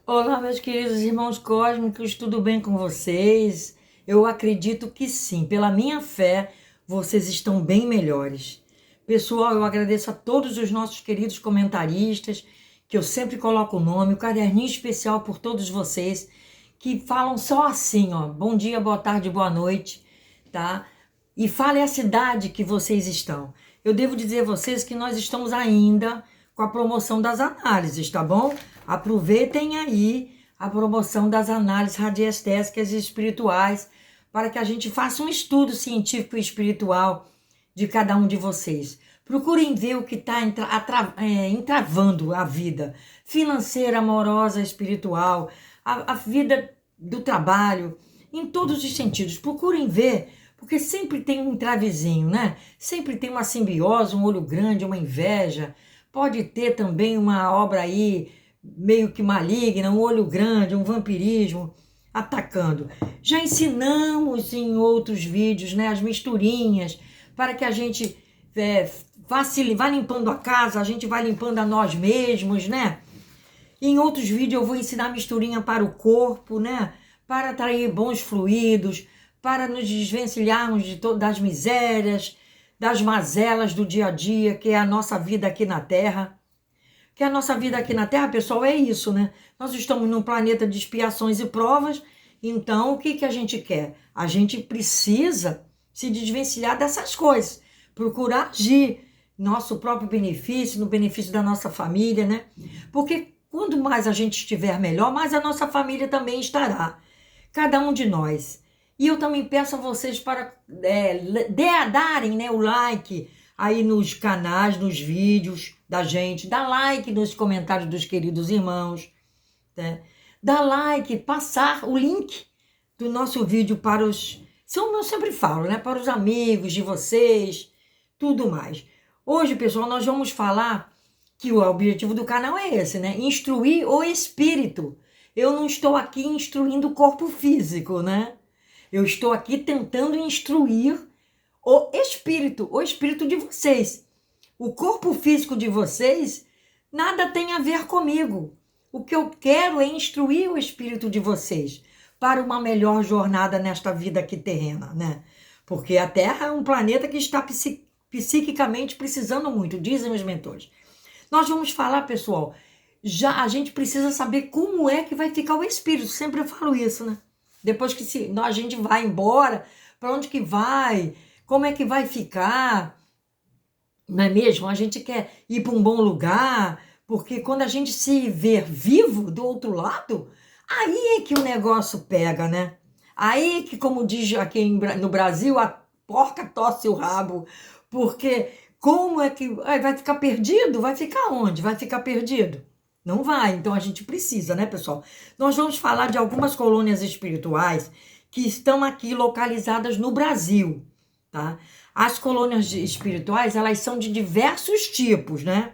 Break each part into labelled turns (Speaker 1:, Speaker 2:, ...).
Speaker 1: Olá, meus queridos irmãos cósmicos, tudo bem com vocês? Eu acredito que sim, pela minha fé, vocês estão bem melhores. Pessoal, eu agradeço a todos os nossos queridos comentaristas, que eu sempre coloco o nome, o caderninho especial por todos vocês, que falam só assim, ó, bom dia, boa tarde, boa noite, tá? E fale a cidade que vocês estão. Eu devo dizer a vocês que nós estamos ainda com a promoção das análises, tá bom? Aproveitem aí a promoção das análises radiestésicas e espirituais para que a gente faça um estudo científico e espiritual de cada um de vocês. Procurem ver o que está entravando a vida financeira, amorosa, espiritual, a vida do trabalho, em todos os sentidos. Procurem ver, porque sempre tem um entravezinho, né? Sempre tem uma simbiose, um olho grande, uma inveja. Pode ter também uma obra aí meio que maligna, um olho grande, um vampirismo atacando. Já ensinamos em outros vídeos, né, as misturinhas, para que a gente vá limpando a casa, a gente vai limpando a nós mesmos, né? Em outros vídeos eu vou ensinar misturinha para o corpo, né? Para atrair bons fluidos, para nos desvencilharmos das misérias, das mazelas do dia a dia, que é a nossa vida aqui na Terra. Que a nossa vida aqui na Terra, pessoal, é isso, né? Nós estamos num planeta de expiações e provas, então o que que a gente quer? A gente precisa se desvencilhar dessas coisas, procurar agir nosso próprio benefício, no benefício da nossa família, né? Porque quanto mais a gente estiver melhor, mais a nossa família também estará. Cada um de nós. E eu também peço a vocês para darem, né, o like aí nos canais, nos vídeos da gente, dá like nos comentários dos queridos irmãos, né? Dá like, passar o link do nosso vídeo para os, como eu sempre falo, né, para os amigos de vocês, tudo mais. Hoje, pessoal, nós vamos falar que o objetivo do canal é esse, né? Instruir o espírito. Eu não estou aqui instruindo o corpo físico, né? Eu estou aqui tentando instruir o espírito de vocês. O corpo físico de vocês nada tem a ver comigo. O que eu quero é instruir o espírito de vocês para uma melhor jornada nesta vida aqui terrena, né? Porque a Terra é um planeta que está psiquicamente precisando muito, dizem os mentores. Nós vamos falar, pessoal, já a gente precisa saber como é que vai ficar o espírito. Sempre eu falo isso, né? Depois que a gente vai embora, para onde que vai? Como é que vai ficar? Não é mesmo? A gente quer ir para um bom lugar, porque quando a gente se ver vivo do outro lado, aí é que o negócio pega, né? Aí é que, como diz aqui no Brasil, a porca torce o rabo, porque como é que vai ficar perdido? Vai ficar onde? Vai ficar perdido? Não vai. Então a gente precisa, né, pessoal? Nós vamos falar de algumas colônias espirituais que estão aqui localizadas no Brasil, tá? As colônias espirituais, elas são de diversos tipos, né?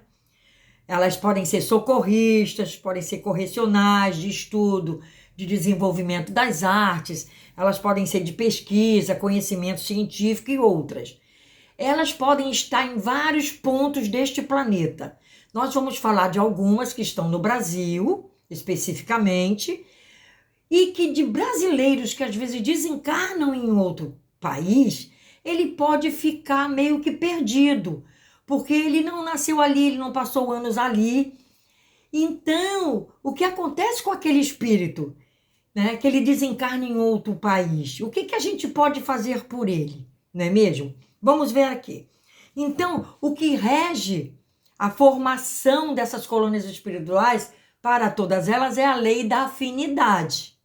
Speaker 1: Elas podem ser socorristas, podem ser correcionais, de estudo, de desenvolvimento das artes, elas podem ser de pesquisa, conhecimento científico e outras. Elas podem estar em vários pontos deste planeta. Nós vamos falar de algumas que estão no Brasil, especificamente, e que de brasileiros que às vezes desencarnam em outro país, ele pode ficar meio que perdido, porque ele não nasceu ali, ele não passou anos ali. Então, o que acontece com aquele espírito, né, que ele desencarna em outro país? O que que a gente pode fazer por ele, não é mesmo? Vamos ver aqui. Então, o que rege a formação dessas colônias espirituais para todas elas é a lei da afinidade.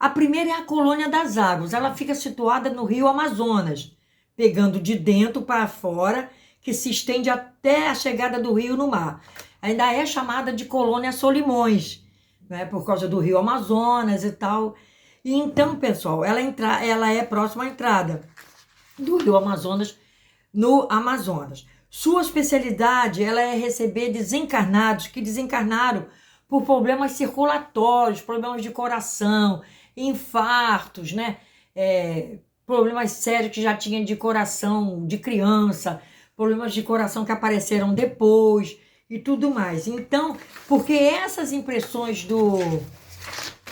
Speaker 1: A primeira é a colônia das águas. Ela fica situada no rio Amazonas, pegando de dentro para fora, que se estende até a chegada do rio no mar. Ainda é chamada de colônia Solimões, né, por causa do rio Amazonas e tal. E então, pessoal, ela é próxima à entrada do rio Amazonas no Amazonas. Sua especialidade ela é receber desencarnados que desencarnaram por problemas circulatórios, problemas de coração, infartos, né? Problemas sérios que já tinha de coração de criança, problemas de coração que apareceram depois. e tudo mais. Então, porque essas impressões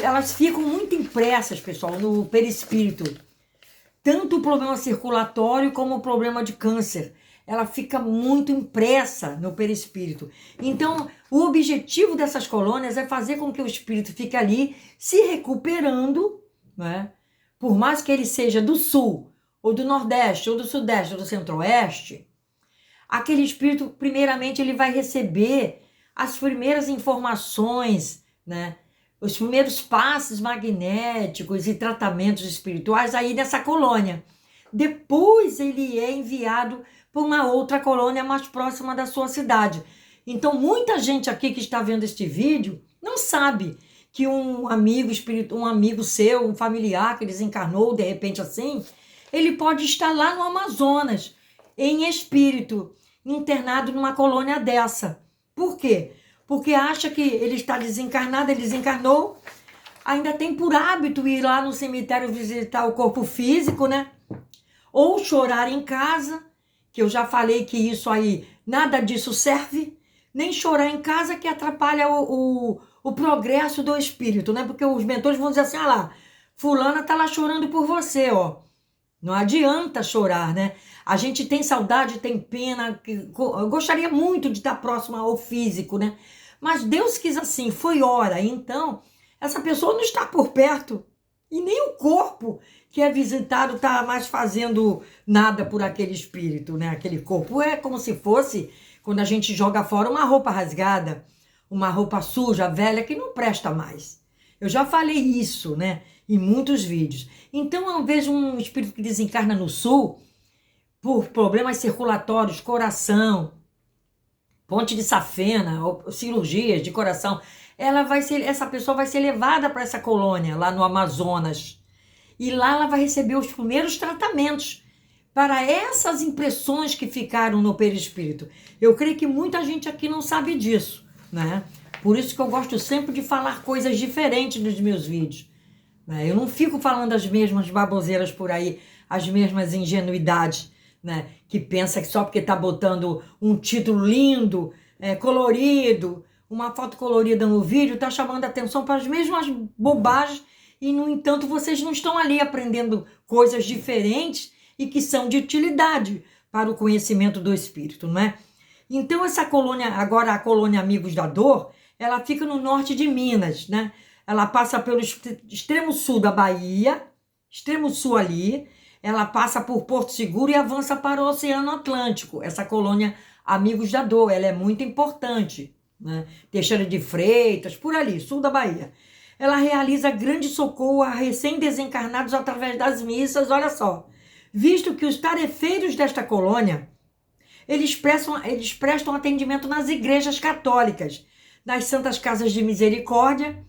Speaker 1: elas ficam muito impressas, pessoal, no perispírito. Tanto o problema circulatório como o problema de câncer. Ela fica muito impressa no perispírito. Então, o objetivo dessas colônias é fazer com que o espírito fique ali se recuperando, né? Por mais que ele seja do sul, ou do nordeste, ou do sudeste, ou do centro-oeste, aquele espírito, primeiramente, ele vai receber as primeiras informações, né? Os primeiros passes magnéticos e tratamentos espirituais aí nessa colônia. Depois ele é enviado para uma outra colônia mais próxima da sua cidade. Então, muita gente aqui que está vendo este vídeo não sabe que um amigo espírito, um amigo seu, um familiar que desencarnou de repente assim, ele pode estar lá no Amazonas, em espírito, internado numa colônia dessa. Por quê? Porque acha que ele está desencarnado, ele desencarnou, ainda tem por hábito ir lá no cemitério visitar o corpo físico, né? Ou chorar em casa, que eu já falei que isso aí, nada disso serve, nem chorar em casa que atrapalha o progresso do espírito, né? Porque os mentores vão dizer assim, ah lá, fulana tá lá chorando por você, ó. Não adianta chorar, né? A gente tem saudade, tem pena, eu gostaria muito de estar próxima ao físico, né? Mas Deus quis assim, foi hora. Então, essa pessoa não está por perto. E nem o corpo que é visitado está mais fazendo nada por aquele espírito, né? Aquele corpo é como se fosse, quando a gente joga fora uma roupa rasgada, uma roupa suja, velha, que não presta mais. Eu já falei isso, né? Em muitos vídeos. Então, eu vejo um espírito que desencarna no sul, por problemas circulatórios, coração, ponte de safena, ou cirurgias de coração, essa pessoa vai ser levada para essa colônia lá no Amazonas. E lá ela vai receber os primeiros tratamentos para essas impressões que ficaram no perispírito. Eu creio que muita gente aqui não sabe disso, né? Por isso que eu gosto sempre de falar coisas diferentes nos meus vídeos. Né? Eu não fico falando as mesmas baboseiras por aí, as mesmas ingenuidades, né? Que pensa que só porque está botando um título lindo, colorido, uma foto colorida no vídeo, está chamando a atenção para as mesmas bobagens e, no entanto, vocês não estão ali aprendendo coisas diferentes e que são de utilidade para o conhecimento do espírito, não é? Então, essa colônia, agora a colônia Amigos da Dor, ela fica no norte de Minas, né? Ela passa pelo extremo sul da Bahia, extremo sul ali, ela passa por Porto Seguro e avança para o Oceano Atlântico. Essa colônia Amigos da Dor, ela é muito importante, né? Teixeira de Freitas, por ali, sul da Bahia. Ela realiza grande socorro a recém-desencarnados através das missas, olha só. Visto que os tarefeiros desta colônia, eles prestam atendimento nas igrejas católicas, nas santas casas de misericórdia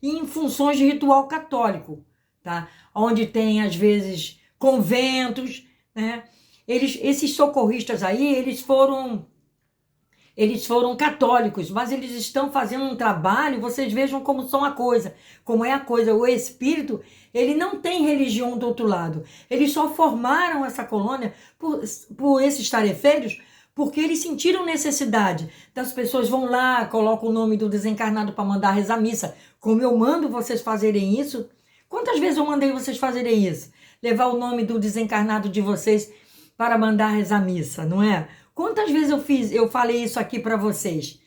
Speaker 1: e em funções de ritual católico, tá? Onde tem, às vezes, conventos, né? Esses socorristas aí, eles foram católicos, mas eles estão fazendo um trabalho, vocês vejam como é a coisa, o espírito, ele não tem religião do outro lado, eles só formaram essa colônia por esses tarefeiros, porque eles sentiram necessidade, das pessoas vão lá, colocam o nome do desencarnado para mandar rezar missa, como eu mando vocês fazerem isso. Quantas vezes eu mandei vocês fazerem isso? Levar o nome do desencarnado de vocês para mandar rezar missa, não é? Quantas vezes eu falei isso aqui para vocês?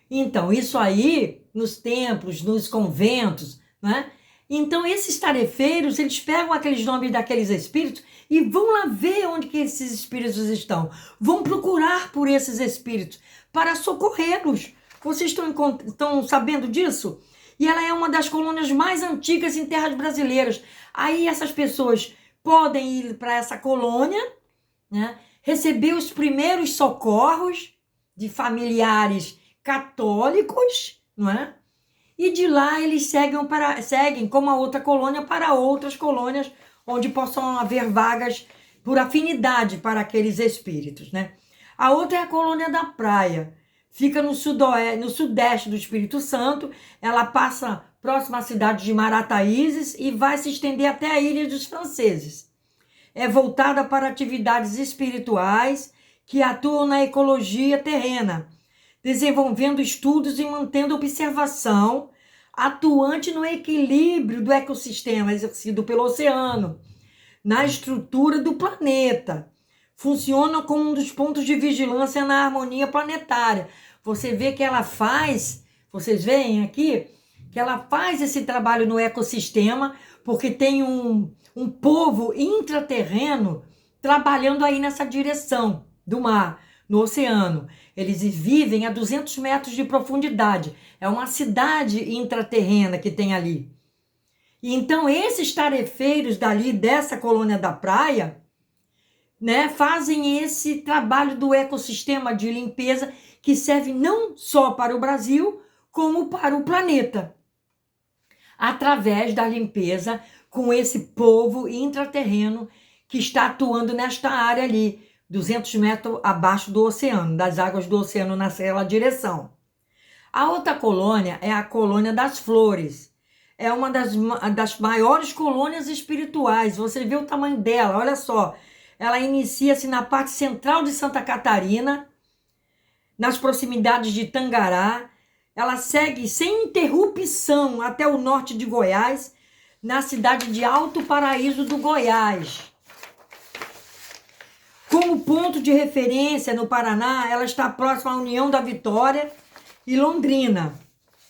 Speaker 1: Então, isso aí, nos templos, nos conventos, né? Então, esses tarefeiros, eles pegam aqueles nomes daqueles espíritos e vão lá ver onde que esses espíritos estão. Vão procurar por esses espíritos para socorrê-los. Vocês estão sabendo disso? E ela é uma das colônias mais antigas em terras brasileiras. Aí essas pessoas podem ir para essa colônia, né? Receber os primeiros socorros de familiares católicos, não é? E de lá eles seguem como a outra colônia para outras colônias onde possam haver vagas por afinidade para aqueles espíritos, né? A outra é a colônia da Praia. Fica no sudeste do Espírito Santo. Ela passa próxima à cidade de Marataízes e vai se estender até a Ilha dos Franceses. É voltada para atividades espirituais que atuam na ecologia terrena. desenvolvendo estudos e mantendo observação atuante no equilíbrio do ecossistema exercido pelo oceano, na estrutura do planeta. Funciona como um dos pontos de vigilância na harmonia planetária. Você vê que ela faz, vocês veem aqui, que ela faz esse trabalho no ecossistema, porque tem um povo intraterreno trabalhando aí nessa direção do mar, no oceano. Eles vivem a 200 metros de profundidade. É uma cidade intraterrena que tem ali. E então esses tarefeiros dali, dessa colônia da praia, né, fazem esse trabalho do ecossistema de limpeza que serve não só para o Brasil, como para o planeta. Através da limpeza com esse povo intraterreno que está atuando nesta área ali, 200 metros abaixo do oceano, das águas do oceano naquela direção. A outra colônia é a colônia das flores. É uma das maiores colônias espirituais. Você vê o tamanho dela, olha só. Ela inicia-se na parte central de Santa Catarina, nas proximidades de Tangará. Ela segue sem interrupção até o norte de Goiás, na cidade de Alto Paraíso do Goiás. Como ponto de referência no Paraná, ela está próxima à União da Vitória e Londrina,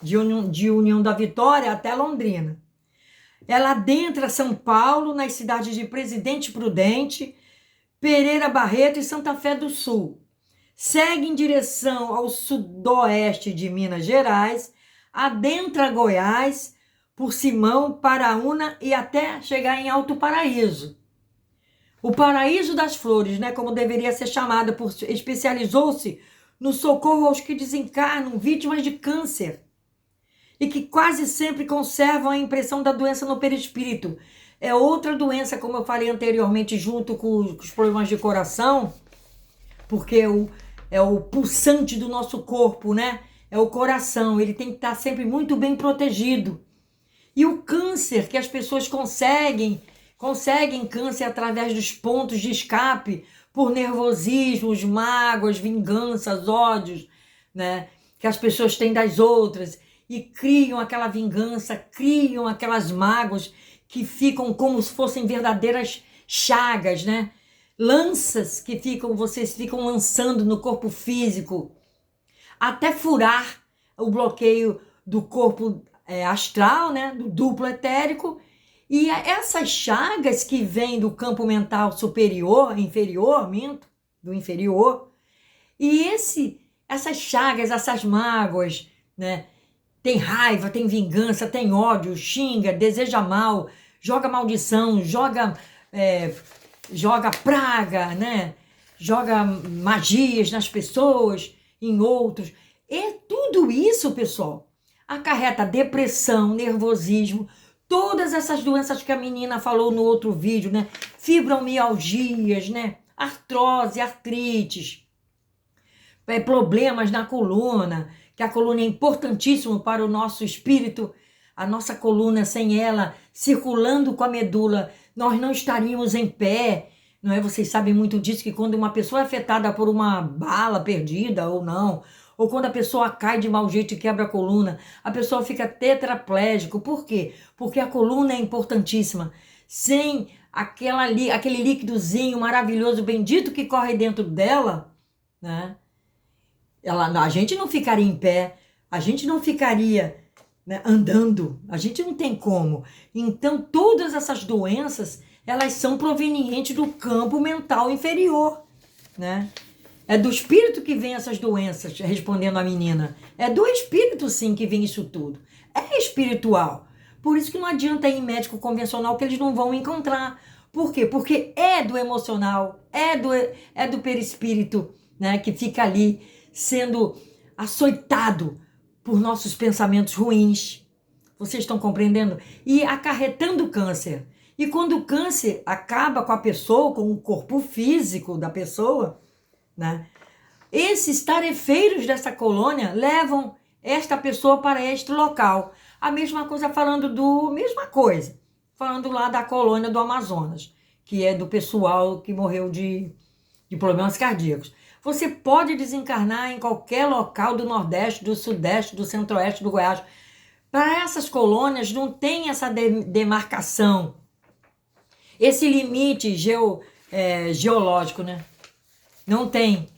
Speaker 1: de União da Vitória até Londrina. Ela adentra São Paulo, nas cidades de Presidente Prudente, Pereira Barreto e Santa Fé do Sul. Segue em direção ao sudoeste de Minas Gerais, adentra Goiás, por Simão, Paraúna e até chegar em Alto Paraíso. O Paraíso das Flores, né, como deveria ser chamada, especializou-se no socorro aos que desencarnam vítimas de câncer e que quase sempre conservam a impressão da doença no perispírito. É outra doença, como eu falei anteriormente, junto com os problemas de coração, porque é o pulsante do nosso corpo, né? É o coração, ele tem que estar sempre muito bem protegido. E o câncer, que as pessoas conseguem câncer através dos pontos de escape, por nervosismos, mágoas, vinganças, ódios, né? Que as pessoas têm das outras e criam aquela vingança, criam aquelas mágoas que ficam como se fossem verdadeiras chagas, né? Lanças que vocês ficam lançando no corpo físico, até furar o bloqueio do corpo astral, né? Do duplo etérico. E essas chagas que vêm do campo mental superior, inferior, do inferior, e essas chagas, essas mágoas, né? Tem raiva, tem vingança, tem ódio, xinga, deseja mal, joga maldição, joga praga, né? Joga magias nas pessoas, em outros. E tudo isso, pessoal, acarreta depressão, nervosismo, todas essas doenças que a menina falou no outro vídeo, né? Fibromialgias, né? Artrose, artrites, problemas na coluna, que a coluna é importantíssima para o nosso espírito. A nossa coluna, sem ela, circulando com a medula, nós não estaríamos em pé, não é? Vocês sabem muito disso, que quando uma pessoa é afetada por uma bala perdida ou não, ou quando a pessoa cai de mau jeito e quebra a coluna, a pessoa fica tetraplégico. Por quê? Porque a coluna é importantíssima. Sem aquele líquidozinho maravilhoso, bendito que corre dentro dela, né? A gente não ficaria em pé, a gente não ficaria, né, andando, a gente não tem como. Então, todas essas doenças, elas são provenientes do campo mental inferior, né? É do espírito que vem essas doenças, respondendo a menina. É do espírito, sim, que vem isso tudo. É espiritual. Por isso que não adianta ir em médico convencional, que eles não vão encontrar. Por quê? Porque é do emocional, é do perispírito, né, que fica ali sendo açoitado por nossos pensamentos ruins. Vocês estão compreendendo? E acarretando câncer. E quando o câncer acaba com a pessoa, com o corpo físico da pessoa, né? Esses tarefeiros dessa colônia levam esta pessoa para este local. A mesma coisa falando lá da colônia do Amazonas, que é do pessoal que morreu de problemas cardíacos. Você pode desencarnar em qualquer local do Nordeste, do Sudeste, do Centro-Oeste, do Goiás. Para essas colônias não tem essa demarcação, esse limite geológico, né? Não tem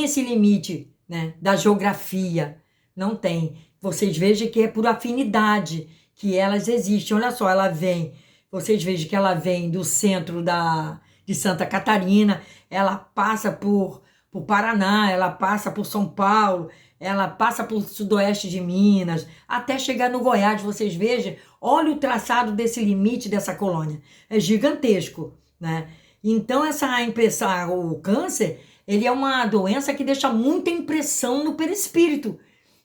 Speaker 1: esse limite, né, da geografia, não tem. Vocês vejam que é por afinidade que elas existem. Olha só, vocês vejam que ela vem do centro de Santa Catarina, ela passa por Paraná, ela passa por São Paulo, ela passa por sudoeste de Minas, até chegar no Goiás. Vocês vejam, olha o traçado desse limite dessa colônia, é gigantesco, né? Então o câncer, ele é uma doença que deixa muita impressão no perispírito.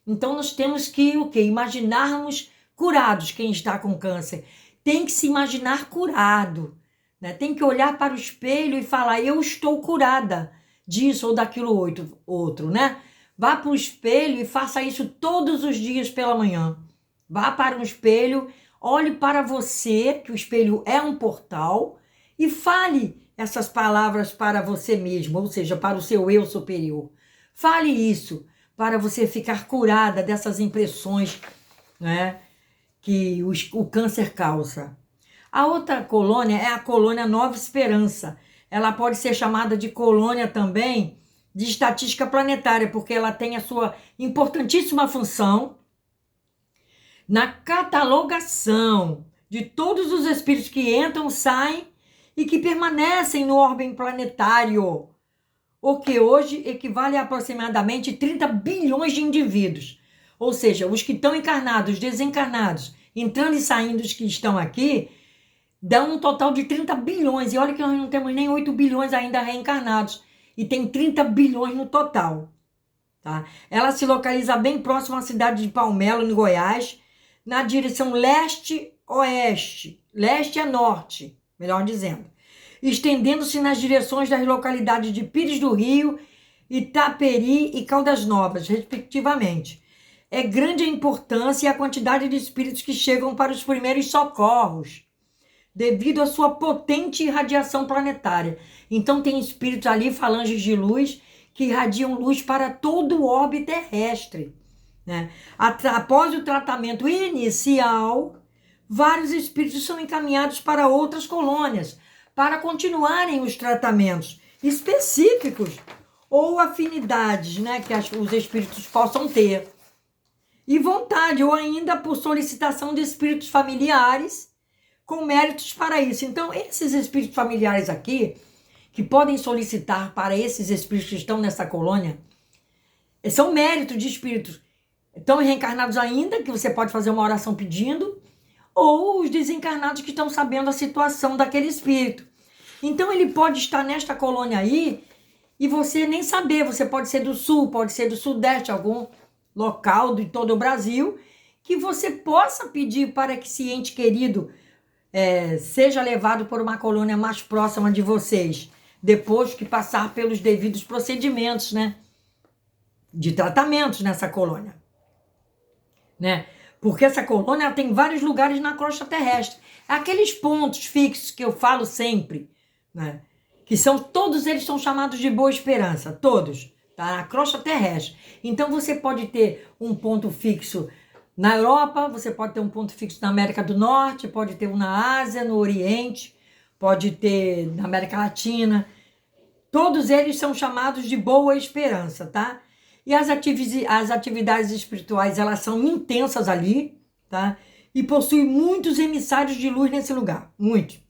Speaker 1: Então nós temos que imaginarmos curados. Quem está com câncer tem que se imaginar curado, né? Tem que olhar para o espelho e falar: eu estou curada disso ou daquilo outro, né? Vá para o espelho e faça isso todos os dias pela manhã. Vá para um espelho, olhe para você, que o espelho é um portal, e fale essas palavras para você mesmo, ou seja, para o seu eu superior. Fale isso para você ficar curada dessas impressões, né, que o câncer causa. A outra colônia é a colônia Nova Esperança. Ela pode ser chamada de colônia também de estatística planetária, porque ela tem a sua importantíssima função na catalogação de todos os espíritos que entram, saem e que permanecem no orbe planetário, o que hoje equivale a aproximadamente 30 bilhões de indivíduos. Ou seja, os que estão encarnados, desencarnados, entrando e saindo, os que estão aqui, dão um total de 30 bilhões. E olha que nós não temos nem 8 bilhões ainda reencarnados. E tem 30 bilhões no total. Tá? Ela se localiza bem próximo à cidade de Palmelo, no Goiás, na direção leste-oeste, leste a norte, melhor dizendo, estendendo-se nas direções das localidades de Pires do Rio, Itaperi e Caldas Novas, respectivamente. É grande a importância e a quantidade de espíritos que chegam para os primeiros socorros, devido à sua potente irradiação planetária. Então tem espíritos ali, falanges de luz, que irradiam luz para todo o orbe terrestre, né? Após o tratamento inicial, vários espíritos são encaminhados para outras colônias, para continuarem os tratamentos específicos ou afinidades, né, que os espíritos possam ter. E vontade, ou ainda por solicitação de espíritos familiares, com méritos para isso. Então, esses espíritos familiares aqui, que podem solicitar para esses espíritos que estão nessa colônia, são méritos de espíritos estão reencarnados ainda, que você pode fazer uma oração pedindo, ou os desencarnados que estão sabendo a situação daquele espírito. Então, ele pode estar nesta colônia aí e você nem saber. Você pode ser do sul, pode ser do sudeste, algum local de todo o Brasil, que você possa pedir para que esse ente querido seja levado por uma colônia mais próxima de vocês, depois que passar pelos devidos procedimentos, né, de tratamentos nessa colônia, né? Porque essa colônia tem vários lugares na crosta terrestre. Aqueles pontos fixos que eu falo sempre, né, que todos eles são chamados de Boa Esperança, todos, tá? Na crosta terrestre. Então você pode ter um ponto fixo na Europa, você pode ter um ponto fixo na América do Norte, pode ter um na Ásia, no Oriente, pode ter na América Latina. Todos eles são chamados de Boa Esperança, tá? E as atividades espirituais, elas são intensas ali, tá? E possuem muitos emissários de luz nesse lugar, muitos.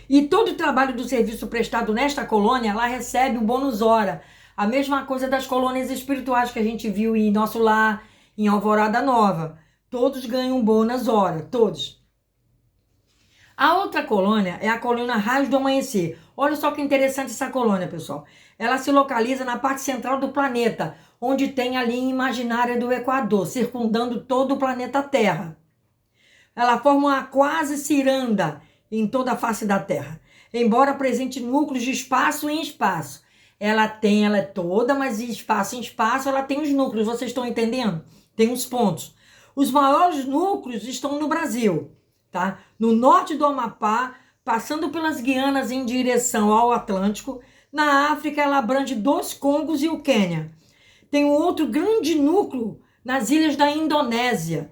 Speaker 1: E todo o trabalho do serviço prestado nesta colônia, ela recebe um bônus hora. A mesma coisa das colônias espirituais que a gente viu em Nosso Lar, em Alvorada Nova. Todos ganham um bônus hora, todos. A outra colônia é a colônia Raios do Amanhecer. Olha só que interessante essa colônia, pessoal. Ela se localiza na parte central do planeta, onde tem a linha imaginária do Equador, circundando todo o planeta Terra. Ela forma uma quase ciranda em toda a face da Terra, embora apresente núcleos de espaço em espaço. Ela é toda, mas de espaço em espaço ela tem os núcleos, vocês estão entendendo? Tem os pontos. Os maiores núcleos estão no Brasil, tá? No norte do Amapá, passando pelas Guianas em direção ao Atlântico, Na África, ela abrange 2 Congos e o Quênia. Tem um outro grande núcleo nas ilhas da Indonésia,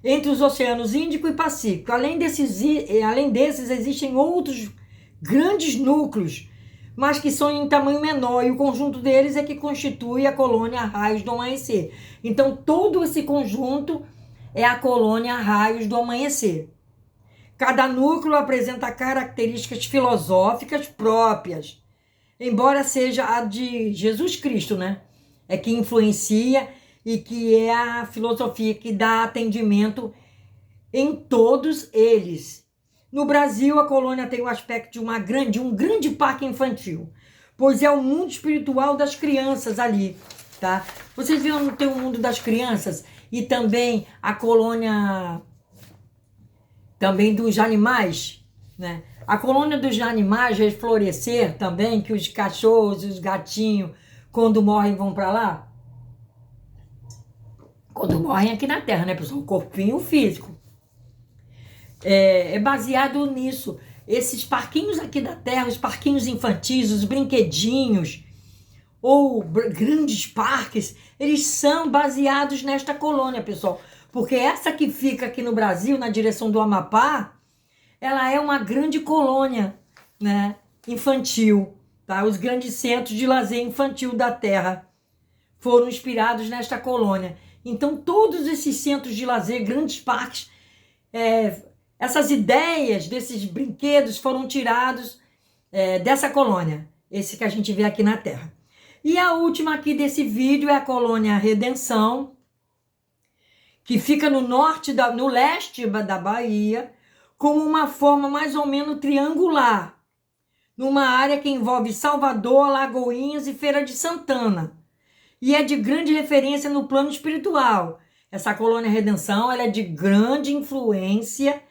Speaker 1: entre os oceanos Índico e Pacífico. Além desses, existem outros grandes núcleos, mas que são em tamanho menor, e o conjunto deles é que constitui a colônia Raios do Amanhecer. Então, todo esse conjunto é a colônia Raios do Amanhecer. Cada núcleo apresenta características filosóficas próprias, embora seja a de Jesus Cristo, né? É que influencia e que é a filosofia que dá atendimento em todos eles. No Brasil, a colônia tem o aspecto de um grande parque infantil, pois é o mundo espiritual das crianças ali, tá? Vocês viram que tem o mundo das crianças e também a colônia também dos animais, né? A colônia dos animais vai florescer também, que os cachorros, os gatinhos, quando morrem, vão para lá. Quando morrem aqui na Terra, né, pessoal? O corpinho físico. É baseado nisso. Esses parquinhos aqui da Terra, os parquinhos infantis, os brinquedinhos, ou grandes parques, eles são baseados nesta colônia, pessoal. Porque essa que fica aqui no Brasil, na direção do Amapá, ela é uma grande colônia, né, infantil, tá? Os grandes centros de lazer infantil da Terra foram inspirados nesta colônia. Então, todos esses centros de lazer, grandes parques, essas ideias desses brinquedos foram tirados dessa colônia, esse que a gente vê aqui na Terra. E a última aqui desse vídeo é a colônia Redenção, que fica no leste da Bahia, como uma forma mais ou menos triangular, numa área que envolve Salvador, Alagoinhas e Feira de Santana. E é de grande referência no plano espiritual. Essa colônia Redenção, ela é de grande influência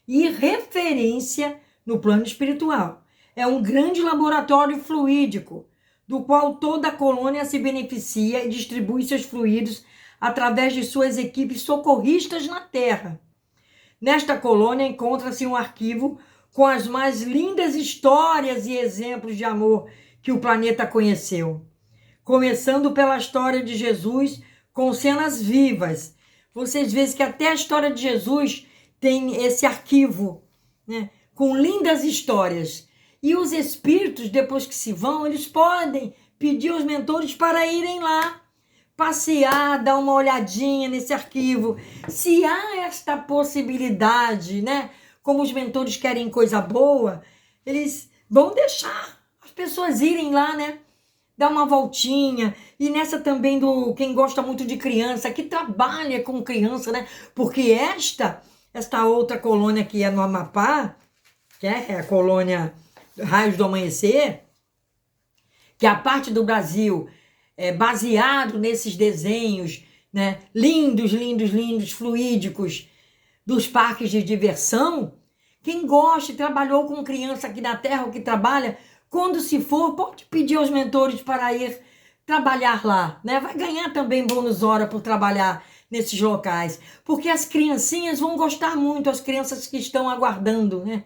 Speaker 1: e referência no plano espiritual. É um grande laboratório fluídico, do qual toda a colônia se beneficia e distribui seus fluidos através de suas equipes socorristas na Terra. Nesta colônia encontra-se um arquivo com as mais lindas histórias e exemplos de amor que o planeta conheceu. Começando pela história de Jesus com cenas vivas. Vocês veem que até a história de Jesus tem esse arquivo, né, com lindas histórias. E os espíritos, depois que se vão, eles podem pedir aos mentores para irem lá passear, dar uma olhadinha nesse arquivo. Se há esta possibilidade, né? Como os mentores querem coisa boa, eles vão deixar as pessoas irem lá, né? Dar uma voltinha. E nessa também do quem gosta muito de criança, que trabalha com criança, né? Porque esta outra colônia que é no Amapá, que é a colônia Raios do Amanhecer, que a parte do Brasil baseado nesses desenhos, né, lindos, lindos, lindos, fluídicos, dos parques de diversão. Quem gosta e trabalhou com criança aqui na Terra, ou que trabalha, quando se for, pode pedir aos mentores para ir trabalhar lá, né? Vai ganhar também bônus hora por trabalhar nesses locais, porque as criancinhas vão gostar muito, as crianças que estão aguardando, né,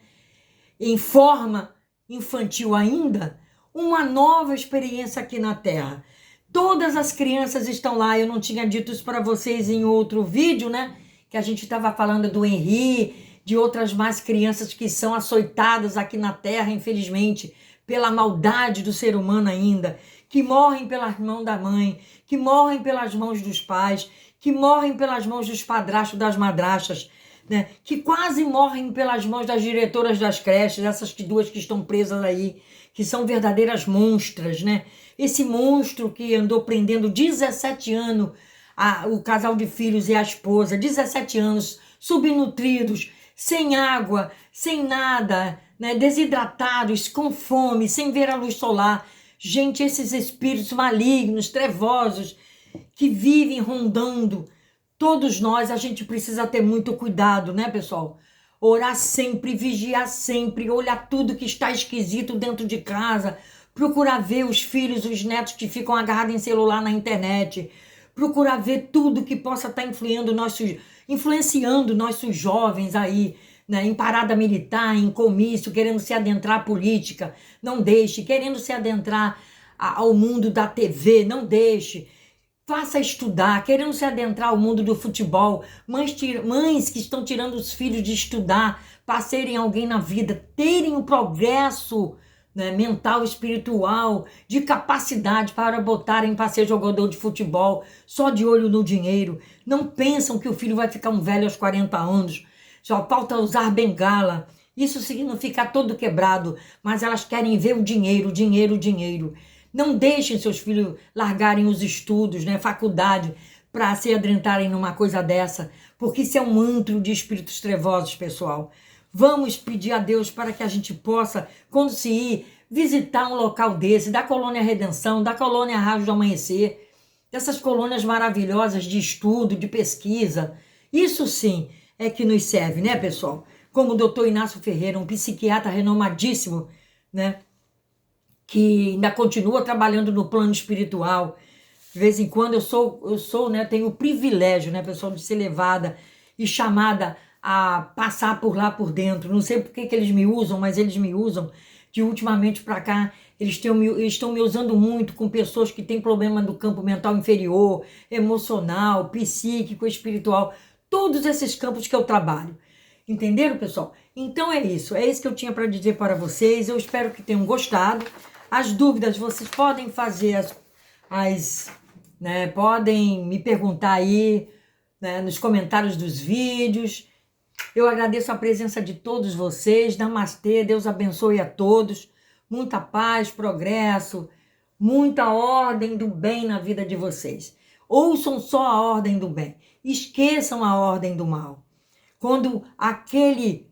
Speaker 1: em forma infantil ainda, uma nova experiência aqui na Terra. Todas as crianças estão lá. Eu não tinha dito isso para vocês em outro vídeo, né? Que a gente estava falando do Henri, de outras mais crianças que são açoitadas aqui na Terra, infelizmente, pela maldade do ser humano ainda, que morrem pelas mãos da mãe, que morrem pelas mãos dos pais, que morrem pelas mãos dos padrastos, das madrastas, né? Que quase morrem pelas mãos das diretoras das creches, essas duas que estão presas aí, que são verdadeiras monstras, né? Esse monstro que andou prendendo 17 anos o casal de filhos e a esposa, 17 anos, subnutridos, sem água, sem nada, né? Desidratados, com fome, sem ver a luz solar. Gente, esses espíritos malignos, trevosos, que vivem rondando todos nós, a gente precisa ter muito cuidado, né, pessoal? Orar sempre, vigiar sempre, olhar tudo que está esquisito dentro de casa, procurar ver os filhos, os netos que ficam agarrados em celular na internet, procurar ver tudo que possa estar influenciando nossos jovens aí, né, em parada militar, em comício, querendo se adentrar à política, não deixe. Querendo se adentrar ao mundo da TV, não deixe. Faça estudar, querendo se adentrar ao mundo do futebol, mães que estão tirando os filhos de estudar, para serem alguém na vida, terem um progresso, né, mental, espiritual, de capacidade para botarem para ser jogador de futebol, só de olho no dinheiro. Não pensam que o filho vai ficar um velho aos 40 anos, só falta usar bengala. Isso significa todo quebrado, mas elas querem ver o dinheiro, dinheiro, dinheiro. Não deixem seus filhos largarem os estudos, né, faculdade, para se adentrarem numa coisa dessa, porque isso é um antro de espíritos trevosos, pessoal. Vamos pedir a Deus para que a gente possa, quando se ir, visitar um local desse, da Colônia Redenção, da Colônia Raio do Amanhecer, dessas colônias maravilhosas de estudo, de pesquisa. Isso sim é que nos serve, né, pessoal? Como o doutor Inácio Ferreira, um psiquiatra renomadíssimo, né, que ainda continua trabalhando no plano espiritual. De vez em quando eu sou, né, tenho o privilégio, né, pessoal, de ser levada e chamada a passar por lá por dentro. Não sei por que eles me usam, mas eles me usam. De ultimamente para cá, eles estão me usando muito com pessoas que têm problema do campo mental inferior, emocional, psíquico, espiritual. Todos esses campos que eu trabalho. Entenderam, pessoal? Então é isso que eu tinha para dizer para vocês. Eu espero que tenham gostado. As dúvidas vocês podem fazer, né, podem me perguntar aí, né, nos comentários dos vídeos. Eu agradeço a presença de todos vocês. Namastê, Deus abençoe a todos. Muita paz, progresso, muita ordem do bem na vida de vocês. Ouçam só a ordem do bem. Esqueçam a ordem do mal. Quando aquele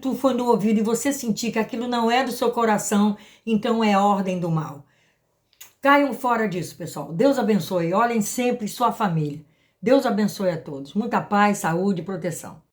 Speaker 1: tu foi no ouvido e você sentir que aquilo não é do seu coração, então é ordem do mal. Caiam fora disso, pessoal. Deus abençoe. Olhem sempre sua família. Deus abençoe a todos. Muita paz, saúde e proteção.